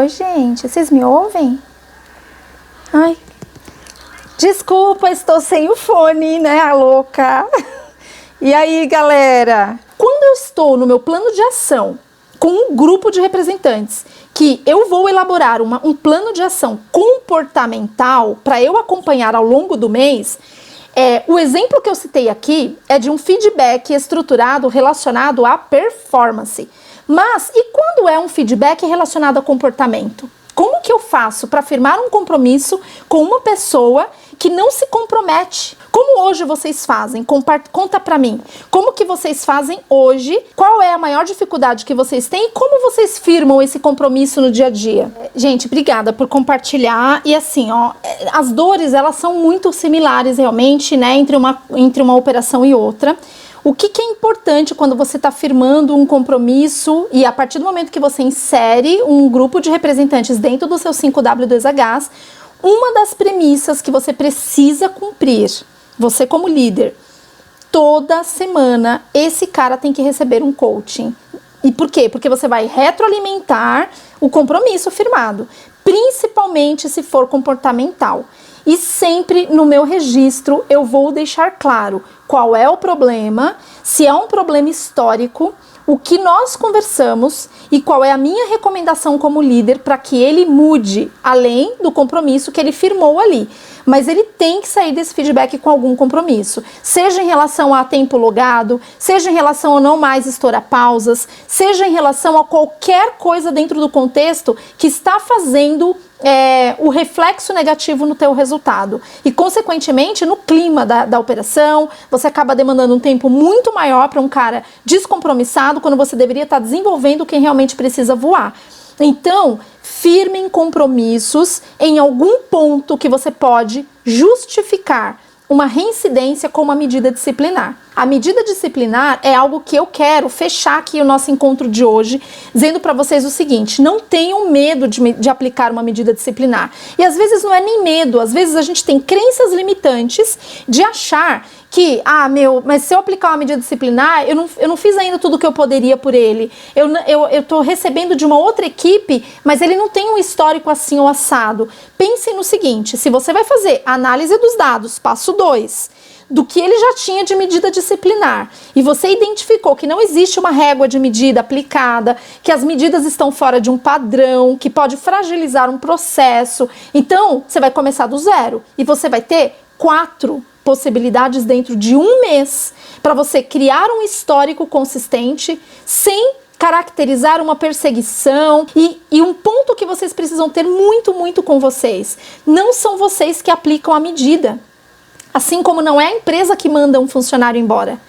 Oi, gente, vocês me ouvem? Ai, desculpa, estou sem o fone, né, a louca? E aí, galera? Quando eu estou no meu plano de ação com um grupo de representantes, que eu vou elaborar um plano de ação comportamental para eu acompanhar ao longo do mês, o exemplo que eu citei aqui é de um feedback estruturado relacionado à performance. Mas, e quando é um feedback relacionado a comportamento? Como que eu faço para firmar um compromisso com uma pessoa que não se compromete? Como hoje vocês fazem? Conta pra mim. Como que vocês fazem hoje? Qual é a maior dificuldade que vocês têm? E como vocês firmam esse compromisso no dia a dia? Gente, obrigada por compartilhar. E assim, ó, as dores, elas são muito similares realmente, né, entre uma operação e outra. O que é importante quando você está firmando um compromisso e a partir do momento que você insere um grupo de representantes dentro do seu 5W2Hs, uma das premissas que você precisa cumprir, você como líder, toda semana esse cara tem que receber um coaching. E por quê? Porque você vai retroalimentar o compromisso firmado, principalmente se for comportamental. E sempre no meu registro eu vou deixar claro qual é o problema, se é um problema histórico, o que nós conversamos e qual é a minha recomendação como líder para que ele mude, além do compromisso que ele firmou ali. Mas ele tem que sair desse feedback com algum compromisso, seja em relação a tempo logado, seja em relação a não mais estourar pausas, seja em relação a qualquer coisa dentro do contexto que está fazendo o reflexo negativo no teu resultado. E, consequentemente, no clima da operação, você acaba demandando um tempo muito maior para um cara descompromissado, quando você deveria estar desenvolvendo quem realmente precisa voar. Então, firmem compromissos em algum ponto que você pode justificar uma reincidência com uma medida disciplinar. A medida disciplinar é algo que eu quero fechar aqui o nosso encontro de hoje, dizendo para vocês o seguinte: não tenham medo de aplicar uma medida disciplinar. E às vezes não é nem medo, às vezes a gente tem crenças limitantes de achar que, mas se eu aplicar uma medida disciplinar, eu não fiz ainda tudo o que eu poderia por ele. Eu tô recebendo de uma outra equipe, mas ele não tem um histórico assim ou assado. Pensem no seguinte: se você vai fazer análise dos dados, passo 2, do que ele já tinha de medida disciplinar, e você identificou que não existe uma régua de medida aplicada, que as medidas estão fora de um padrão, que pode fragilizar um processo, então você vai começar do zero e você vai ter 4 possibilidades dentro de um mês para você criar um histórico consistente sem caracterizar uma perseguição. E um ponto que vocês precisam ter muito com vocês: não são vocês que aplicam a medida, assim como não é a empresa que manda um funcionário embora.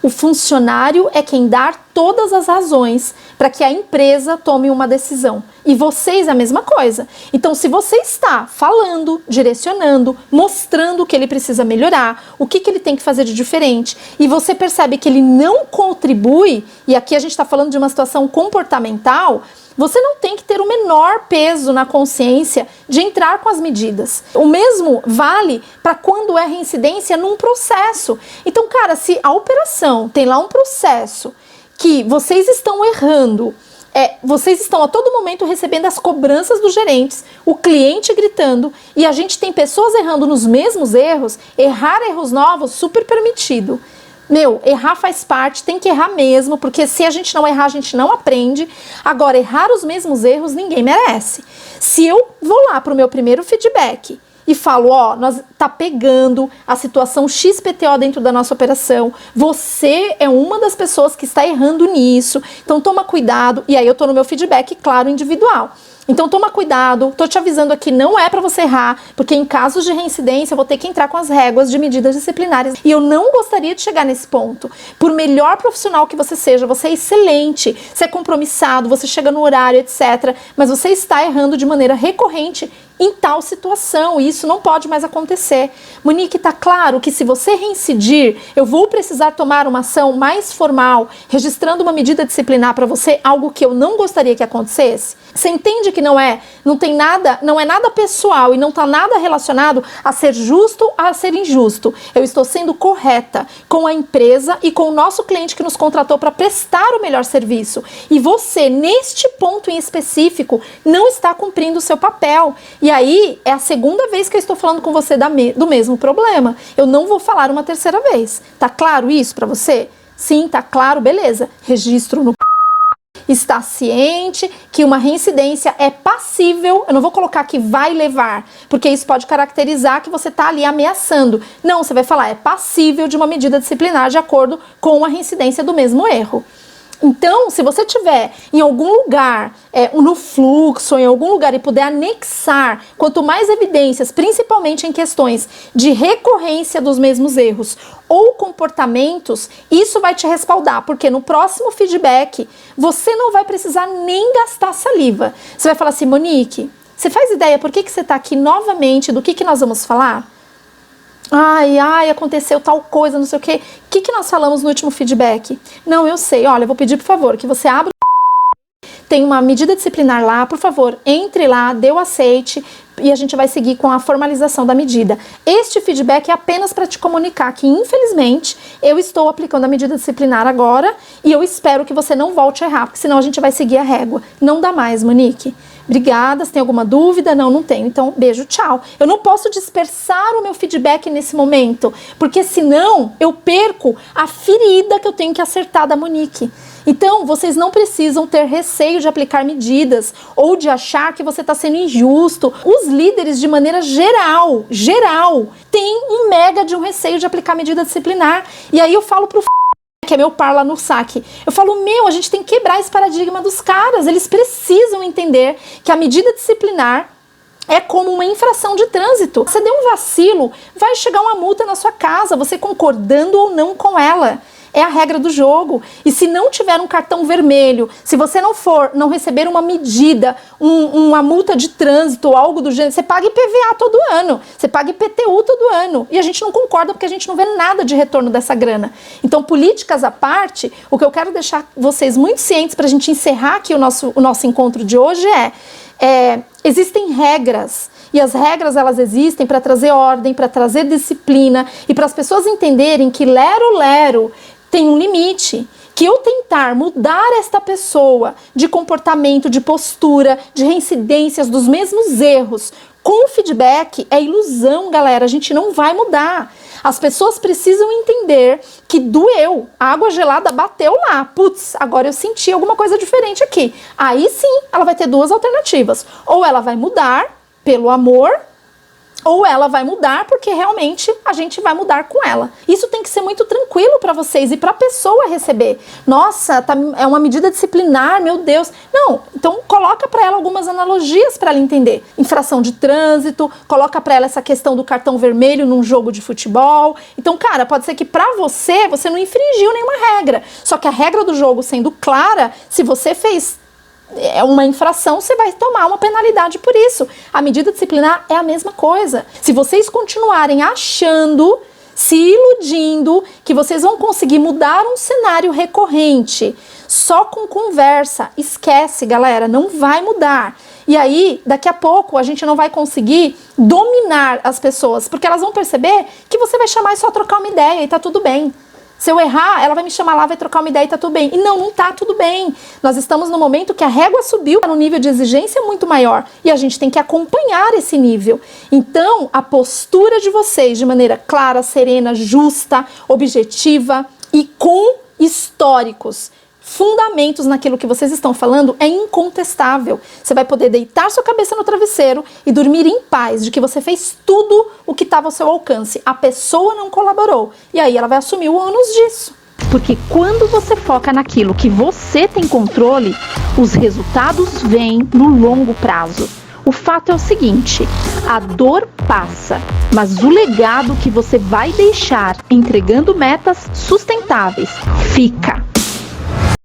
O funcionário é quem dá todas as razões para que a empresa tome uma decisão. E vocês a mesma coisa. Então, se você está falando, direcionando, mostrando o que ele precisa melhorar, o que ele tem que fazer de diferente, e você percebe que ele não contribui, e aqui a gente está falando de uma situação comportamental, você não tem que ter o menor peso na consciência de entrar com as medidas. O mesmo vale para quando é reincidência num processo. Então, cara, se a operação tem lá um processo que vocês estão errando, vocês estão a todo momento recebendo as cobranças dos gerentes, o cliente gritando, e a gente tem pessoas errando nos mesmos erros, errar erros novos, super permitido. Errar faz parte, tem que errar mesmo, porque se a gente não errar, a gente não aprende. Agora, errar os mesmos erros, ninguém merece. Se eu vou lá pro meu primeiro feedback e falo, nós tá pegando a situação XPTO dentro da nossa operação, você é uma das pessoas que está errando nisso, então toma cuidado, e aí eu tô no meu feedback, claro, individual. Então toma cuidado, tô te avisando aqui, não é para você errar, porque em casos de reincidência eu vou ter que entrar com as réguas de medidas disciplinares, e eu não gostaria de chegar nesse ponto. Por melhor profissional que você seja, você é excelente, você é compromissado, você chega no horário, etc, mas você está errando de maneira recorrente em tal situação, e isso não pode mais acontecer. Monique, tá claro que se você reincidir, eu vou precisar tomar uma ação mais formal, registrando uma medida disciplinar para você, algo que eu não gostaria que acontecesse? Você entende que não é não tem nada, não é nada pessoal e não está nada relacionado a ser justo, a ser injusto. Eu estou sendo correta com a empresa e com o nosso cliente que nos contratou para prestar o melhor serviço. E você, neste ponto em específico, não está cumprindo o seu papel. E aí, é a segunda vez que eu estou falando com você do mesmo problema. Eu não vou falar uma terceira vez. Tá claro isso para você? Sim, tá claro, beleza. Registro no... Está ciente que uma reincidência é passível, eu não vou colocar que vai levar, porque isso pode caracterizar que você está ali ameaçando. Não, você vai falar, é passível de uma medida disciplinar de acordo com a reincidência do mesmo erro. Então, se você tiver em algum lugar, no fluxo, em algum lugar e puder anexar, quanto mais evidências, principalmente em questões de recorrência dos mesmos erros ou comportamentos, isso vai te respaldar, porque no próximo feedback você não vai precisar nem gastar saliva. Você vai falar assim, Monique, você faz ideia por que você está aqui novamente, do que nós vamos falar? Ai, aconteceu tal coisa, não sei o quê. O que nós falamos no último feedback? Não, eu sei. Olha, eu vou pedir, por favor, que você abra. Tem uma medida disciplinar lá, por favor, entre lá, dê o aceite e a gente vai seguir com a formalização da medida. Este feedback é apenas para te comunicar que, infelizmente, eu estou aplicando a medida disciplinar agora e eu espero que você não volte a errar, porque senão a gente vai seguir a régua. Não dá mais, Monique. Obrigada, você tem alguma dúvida? Não, não tenho. Então, beijo, tchau. Eu não posso dispersar o meu feedback nesse momento, porque senão eu perco a ferida que eu tenho que acertar da Monique. Então, vocês não precisam ter receio de aplicar medidas ou de achar que você está sendo injusto. Os líderes, de maneira geral, têm um mega de um receio de aplicar medida disciplinar. E aí eu falo pro que é meu par lá no saque. Eu falo, a gente tem que quebrar esse paradigma dos caras. Eles precisam entender que a medida disciplinar é como uma infração de trânsito. Você deu um vacilo, vai chegar uma multa na sua casa, você concordando ou não com ela. É a regra do jogo. E se não tiver um cartão vermelho, se você não receber uma medida, uma multa de trânsito ou algo do gênero, você paga IPVA todo ano, você paga IPTU todo ano. E a gente não concorda porque a gente não vê nada de retorno dessa grana. Então, políticas à parte, o que eu quero deixar vocês muito cientes para a gente encerrar aqui o nosso encontro de hoje existem regras. E as regras, elas existem para trazer ordem, para trazer disciplina e para as pessoas entenderem que lero-lero tem um limite, que eu tentar mudar esta pessoa de comportamento, de postura, de reincidências dos mesmos erros com feedback é ilusão, galera. A gente não vai mudar. As pessoas precisam entender que doeu, a água gelada bateu lá, putz, agora eu senti alguma coisa diferente aqui. Aí sim, ela vai ter duas alternativas. Ou ela vai mudar pelo amor, ou ela vai mudar porque realmente a gente vai mudar com ela. Isso tem que ser muito tranquilo para vocês e para a pessoa receber. Nossa, é uma medida disciplinar, meu Deus. Não, então coloca para ela algumas analogias para ela entender. Infração de trânsito, coloca para ela essa questão do cartão vermelho num jogo de futebol. Então, cara, pode ser que para você não infringiu nenhuma regra. Só que a regra do jogo sendo clara, se você fez uma infração, você vai tomar uma penalidade por isso. A medida disciplinar é a mesma coisa. Se vocês continuarem achando, se iludindo que vocês vão conseguir mudar um cenário recorrente só com conversa, esquece, galera, não vai mudar. E aí, daqui a pouco, a gente não vai conseguir dominar as pessoas, porque elas vão perceber que você vai chamar e só trocar uma ideia e tá tudo bem. Se eu errar, ela vai me chamar lá, vai trocar uma ideia e tá tudo bem. E não tá tudo bem. Nós estamos no momento que a régua subiu para um nível de exigência muito maior. E a gente tem que acompanhar esse nível. Então, a postura de vocês, de maneira clara, serena, justa, objetiva e com históricos, fundamentos naquilo que vocês estão falando, é incontestável. Você vai poder deitar sua cabeça no travesseiro e dormir em paz de que você fez tudo o que estava ao seu alcance. A pessoa não colaborou. E aí ela vai assumir o ônus disso. Porque quando você foca naquilo que você tem controle, os resultados vêm no longo prazo. O fato é o seguinte, a dor passa, mas o legado que você vai deixar entregando metas sustentáveis fica.